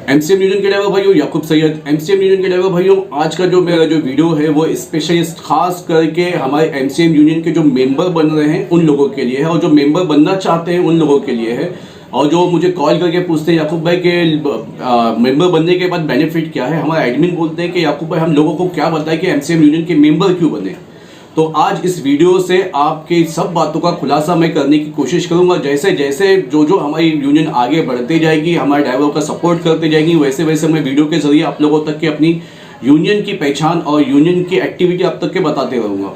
MCM union के driver भाइयों, याकूब Syed MCM union के ड्राइवर भाइयों। आज का जो मेरा जो वीडियो है वो स्पेशलिस्ट खास करके हमारे एमसीएम यूनियन के जो मेंबर बन रहे हैं उन लोगों के लिए है, और जो मेंबर बनना चाहते हैं उन लोगों के लिए है। और जो मुझे कॉल करके पूछते हैं याकूब भाई के मेंबर बनने के बाद बेनिफिट क्या है, हमारे एडमिन बोलते हैं कि याकूब भाई हम लोगों को क्या बताएं कि एमसीएम यूनियन के मेंबर क्यों बने। तो आज इस वीडियो से आपके सब बातों का खुलासा मैं करने की कोशिश करूंगा। जैसे जैसे जो हमारी यूनियन आगे बढ़ती जाएगी, हमारे ड्राइवरों का सपोर्ट करती जाएगी, वैसे वैसे मैं वीडियो के जरिए आप लोगों तक के अपनी यूनियन की पहचान और यूनियन की एक्टिविटी आप तक के बताते रहूँगा।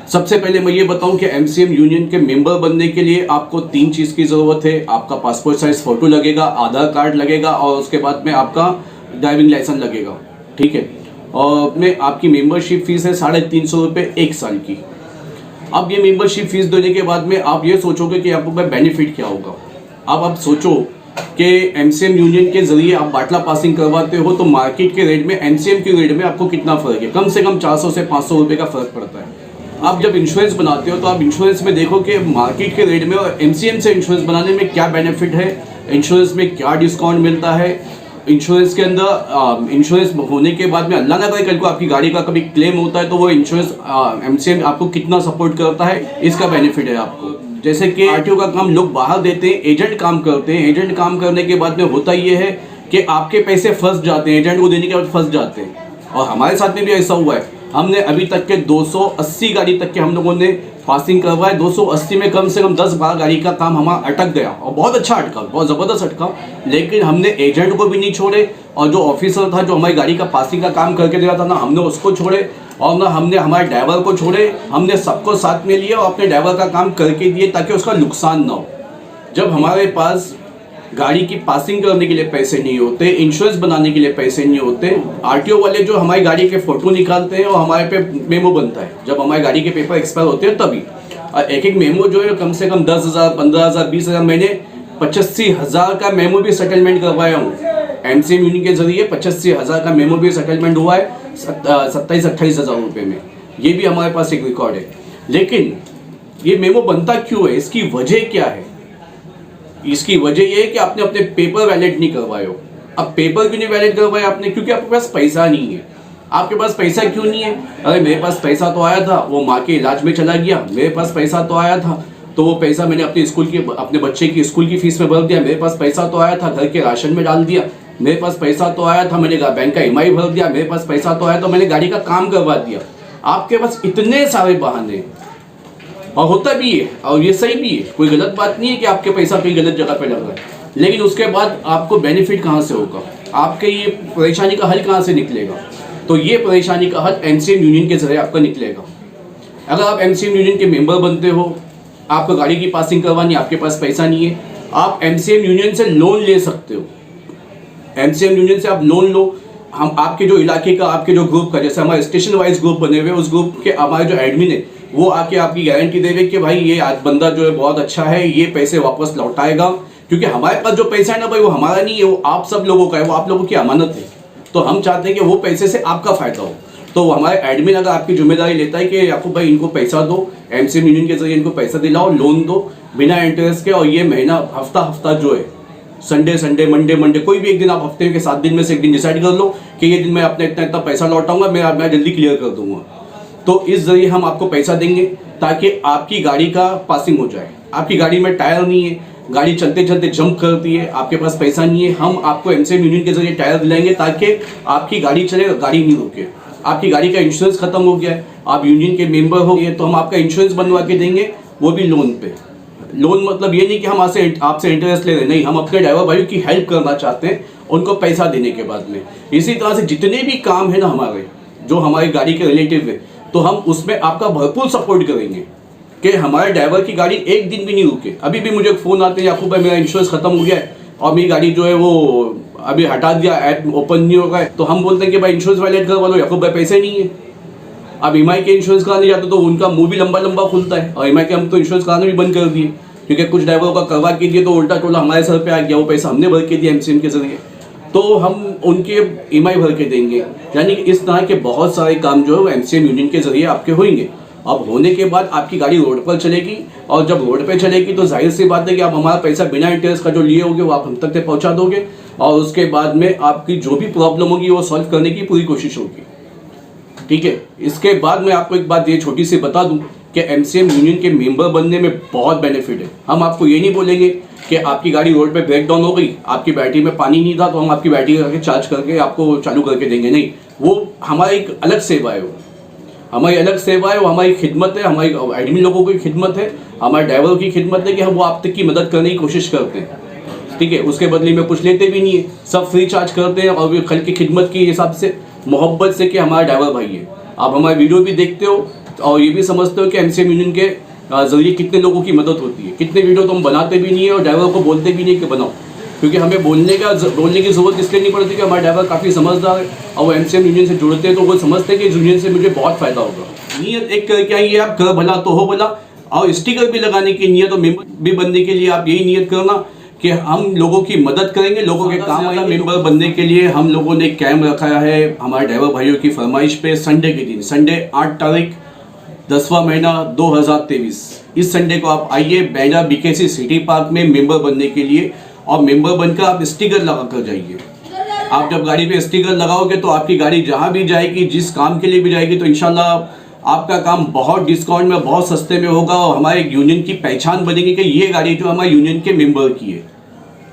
सबसे पहले मैं ये बताऊं कि एमसीएम यूनियन के मेंबर बनने के लिए आपको 3 चीज़ की ज़रूरत है। आपका पासपोर्ट साइज फ़ोटो लगेगा, आधार कार्ड लगेगा और उसके बाद में आपका ड्राइविंग लाइसेंस लगेगा, ठीक है। और में आपकी मेंबरशिप फीस है 350 रुपये 1 साल की। अब ये मेंबरशिप फीस देने के बाद में आप ये सोचोगे कि आपको बेनिफिट क्या होगा। अब आप सोचो कि एमसीएम यूनियन के जरिए आप बाटला पासिंग करवाते हो तो मार्केट के रेट में एमसीएम के रेट में आपको कितना फ़र्क है, कम से कम 400 से 500 रुपये का फ़र्क पड़ता है। आप जब इंश्योरेंस बनाते हो तो आप इंश्योरेंस में देखो कि मार्केट के रेट में और एमसीएम से इंश्योरेंस बनाने में क्या बेनिफिट है, इंश्योरेंस में क्या डिस्काउंट मिलता है। इंश्योरेंस के अंदर इंश्योरेंस होने के बाद में अल्लाह ना करे कल को आपकी गाड़ी का कभी क्लेम होता है तो वो इंश्योरेंस एमसीएम आपको कितना सपोर्ट करता है, इसका बेनिफिट है आपको। जैसे कि आरटीओ का काम लोग बाहर देते हैं, एजेंट काम करते हैं। एजेंट काम करने के बाद में होता ये है कि आपके पैसे फंस जाते हैं, एजेंट को देने के बाद फंस जाते हैं। और हमारे साथ में भी ऐसा हुआ है। हमने अभी तक के 280 गाड़ी तक के हम लोगों ने पासिंग करवाए। 280 में कम से कम 10-12 गाड़ी का काम हमारा अटक गया और बहुत अच्छा अटका, बहुत ज़बरदस्त अटका। लेकिन हमने एजेंट को भी नहीं छोड़े और जो ऑफिसर था जो हमारी गाड़ी का पासिंग का काम करके दे रहा था ना हमने उसको छोड़े और ना हमने हमारे ड्राइवर को छोड़े। हमने सबको साथ में लिया और अपने ड्राइवर का काम करके दिए ताकि उसका नुकसान ना हो। जब हमारे पास गाड़ी की पासिंग करने के लिए पैसे नहीं होते, इंश्योरेंस बनाने के लिए पैसे नहीं होते, आरटीओ वाले जो हमारी गाड़ी के फ़ोटो निकालते हैं और हमारे पे मेमो बनता है। जब हमारी गाड़ी के पेपर एक्सपायर होते हैं तभी और एक मेमो जो है कम से कम 10,000, 15,000, 20,000, मैंने 85,000 का मेमो भी सेटलमेंट करवाया हूँ एमसीएम यूनियन के जरिए। 85,000 का मेमो भी सेटलमेंट हुआ है 27-28,000 रुपये में। ये भी हमारे पास एक रिकॉर्ड है। लेकिन ये मेमो बनता क्यों है, इसकी वजह क्या है? इसकी वजह ये है कि आपने अपने पेपर वैलिड नहीं करवाए हो। अब पेपर क्यों नहीं वैलिड करवाए आपने? क्योंकि आपके पास पैसा नहीं है। आपके पास पैसा क्यों नहीं है? अरे मेरे पास पैसा तो आया था, वो माँ के इलाज में चला गया। मेरे पास पैसा तो आया था तो वो पैसा मैंने अपने बच्चे की स्कूल की फीस में भर दिया। मेरे पास पैसा तो आया था, घर के राशन में डाल दिया। मेरे पास पैसा तो आया था, मैंने बैंक का EMI भर दिया। मेरे पास पैसा तो आया तो मैंने गाड़ी का काम करवा दिया। आपके पास इतने सारे बहाने, और होता भी है और ये सही भी है, कोई गलत बात नहीं है कि आपके पैसा कहीं गलत जगह पे लग रहा है। लेकिन उसके बाद आपको बेनिफिट कहाँ से होगा, आपके ये परेशानी का हल कहाँ से निकलेगा? तो ये परेशानी का हल एमसीएम यूनियन के जरिए आपका निकलेगा। अगर आप एमसीएम यूनियन के मेंबर बनते हो, आपको गाड़ी की पासिंग करवानी, आपके पास पैसा नहीं है, आप एमसीएम यूनियन से लोन ले सकते हो। एमसीएम यूनियन से आप लोन लो। हम आपके जो इलाके का, आपके जो ग्रुप का, जैसे हमारे स्टेशन वाइज ग्रुप बने हुए, उस ग्रुप के हमारे जो एडमिन है वो आके आपकी गारंटी देवे कि भाई ये आज बंदा जो है बहुत अच्छा है, ये पैसे वापस लौटाएगा। क्योंकि हमारे पास जो पैसा है ना भाई वो हमारा नहीं है, वो आप सब लोगों का है, वो आप लोगों की अमानत है। तो हम चाहते हैं कि वो पैसे से आपका फ़ायदा हो। तो हमारे एडमिन अगर आपकी जिम्मेदारी लेता है कि याकूब भाई इनको पैसा दो, एमसीएम यूनियन के जरिए इनको पैसा दिलाओ, लोन दो बिना इंटरेस्ट के, और ये महीना हफ्ता जो है संडे, मंडे, कोई भी एक दिन आप हफ्ते के 7 दिन में से एक दिन डिसाइड कर लो कि ये दिन मैं अपना इतना पैसा लौटाऊंगा, मैं जल्दी क्लियर कर दूंगा। तो इस जरिए हम आपको पैसा देंगे ताकि आपकी गाड़ी का पासिंग हो जाए। आपकी गाड़ी में टायर नहीं है, गाड़ी चलते चलते जंप करती है, आपके पास पैसा नहीं है, हम आपको एमसीएम यूनियन के जरिए टायर दिलाएंगे ताकि आपकी गाड़ी चले, गाड़ी नहीं रुके। आपकी गाड़ी का इंश्योरेंस खत्म हो गया है, आप यूनियन के मेंबर हो गए तो हम आपका इंश्योरेंस बनवा के देंगे, वो भी लोन पे। लोन मतलब ये नहीं कि हम आपसे इंटरेस्ट ले रहे, नहीं, हम अपने ड्राइवर भाइयों की हेल्प करना चाहते हैं उनको पैसा देने के बाद में। इसी तरह से जितने भी काम है ना हमारे, जो हमारी गाड़ी के रिलेटिव है, तो हम उसमें आपका भरपूर सपोर्ट करेंगे कि हमारे ड्राइवर की गाड़ी एक दिन भी नहीं रुके। अभी भी मुझे फ़ोन आते हैं याकूब भाई मेरा इंश्योरेंस खत्म हो गया है और मेरी गाड़ी जो है वो अभी हटा दिया, ऐप ओपन नहीं होगा। तो हम बोलते हैं कि भाई इंश्योरेंस वैलिड करवा लो, याकूब भाई पैसे नहीं है। अब EMI के इंश्योरेंस कराने जाते तो उनका मुंह भी लंबा खुलता है, और EMI के हम तो इंश्योरेंस कराना भी बंद कर दिए क्योंकि कुछ ड्राइवरों का करवा के दिए तो उल्टा टोला हमारे सर पे आ गया, वो पैसा हमने भर के दिया एमसीएम के जरिए, तो हम उनके EMI भर के देंगे। यानी कि इस तरह के बहुत सारे काम जो है वो एमसीएम यूनियन के जरिए आपके होंगे। अब होने के बाद आपकी गाड़ी रोड पर चलेगी, और जब रोड पे चलेगी तो जाहिर सी बात है कि आप हमारा पैसा बिना इंटरेस्ट का जो लिए होगे वो आप हम तक पहुंचा दोगे। और उसके बाद में आपकी जो भी प्रॉब्लम होगी वो सॉल्व करने की पूरी कोशिश होगी। ठीक है, इसके बाद मैं आपको एक बात ये छोटी सी बता दूं कि एमसीएम यूनियन के मेंबर बनने में बहुत बेनिफिट है। हम आपको ये नहीं बोलेंगे कि आपकी गाड़ी रोड पे ब्रेक डाउन हो गई, आपकी बैटरी में पानी नहीं था तो हम आपकी बैटरी करके चार्ज करके आपको चालू करके देंगे, नहीं। वो हमारा एक अलग सेवा है, वो हमारी अलग सेवा है, वो हमारी खिदमत है, हमारी एडमिन लोगों की खिदमत है, हमारे ड्राइवर की खिदमत है कि हम वो आप तक की मदद करने की कोशिश करते हैं। ठीक है, उसके बदले में कुछ लेते भी नहीं है, सब फ्री चार्ज करते हैं और कल की खिदमत के हिसाब से मोहब्बत से कि हमारा ड्राइवर भाई है। आप हमारे वीडियो भी देखते हो और ये भी समझते हो कि एमसीएम यूनियन के जरिए कितने लोगों की मदद होती है। कितने वीडियो तो हम बनाते भी नहीं है और ड्राइवर को बोलते भी नहीं कि बनाओ, क्योंकि हमें बोलने की ज़रूरत इसलिए नहीं पड़ती कि हमारे ड्राइवर काफ़ी समझदार है और वो एमसीएम यूनियन से जुड़ते हैं तो वो समझते हैं कि इस यूनियन से मुझे बहुत फ़ायदा होगा। नीयत एक करके आइए आप, कर भला तो हो भला। और स्टिकर भी लगाने की नीयत और मेंबर भी बनने के लिए आप यही नीयत करना कि हम लोगों की मदद करेंगे, लोगों के काम आएंगे। मेंबर बनने के लिए हम लोगों ने कैंप रखा है हमारे ड्राइवर भाइयों की फरमाइश पे, संडे के दिन, संडे 8 तारीख 10वां महीना 2023, इस संडे को आप आइए बैंड्रा बीकेसी सिटी पार्क में मेंबर बनने के लिए। और मेंबर बनकर आप स्टिकर लगा कर जाइए। आप जब गाड़ी पे स्टिकर लगाओगे तो आपकी गाड़ी जहाँ भी जाएगी, जिस काम के लिए भी जाएगी, तो इंशाल्लाह आपका काम बहुत डिस्काउंट में, बहुत सस्ते में होगा और हमारे यूनियन की पहचान बनेगी कि ये गाड़ी जो हमारे यूनियन के मेंबर की है।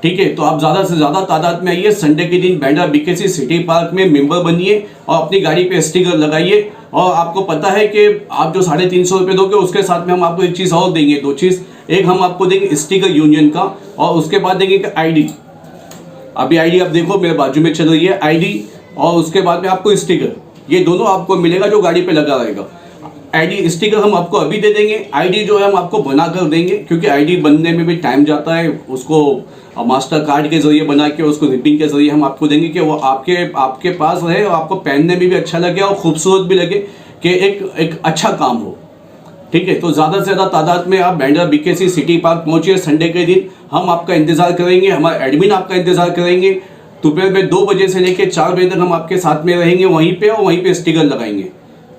ठीक है, तो आप ज़्यादा से ज़्यादा तादाद में आइए, संडे के दिन बैंड्रा बीकेसी सिटी पार्क में मेंबर बनिए और अपनी गाड़ी पे स्टिकर लगाइए। और आपको पता है कि आप जो 350 रुपये दोगे उसके साथ में हम आपको एक चीज़ और देंगे, 2 चीज़। एक हम आपको देंगे स्टिकर यूनियन का और उसके बाद देंगे कि आईडी। अभी आईडी आप देखो मेरे बाजू में चल रही है आईडी, और उसके बाद में आपको स्टिकर, ये दोनों आपको मिलेगा जो गाड़ी पे लगा रहेगा। आईडी स्टिकर हम आपको अभी दे देंगे, आईडी जो है हम आपको बना कर देंगे, क्योंकि आईडी बनने में भी टाइम जाता है। उसको मास्टर कार्ड के जरिए बना के उसको रिबिन के जरिए हम आपको देंगे कि वो आपके पास रहे और आपको पहनने में भी अच्छा लगे और खूबसूरत भी लगे कि एक अच्छा काम हो। ठीक है, तो ज़्यादा से ज़्यादा तादाद में आप बैंड्रा बीकेसी सिटी पार्क पहुँचिए संडे के दिन। हम आपका इंतज़ार करेंगे, हमारे एडमिन आपका इंतज़ार करेंगे। दोपहर में 2 बजे से लेकर 4 बजे तक हम आपके साथ में रहेंगे वहीं पे, और वहीं पे स्टिकर लगाएंगे।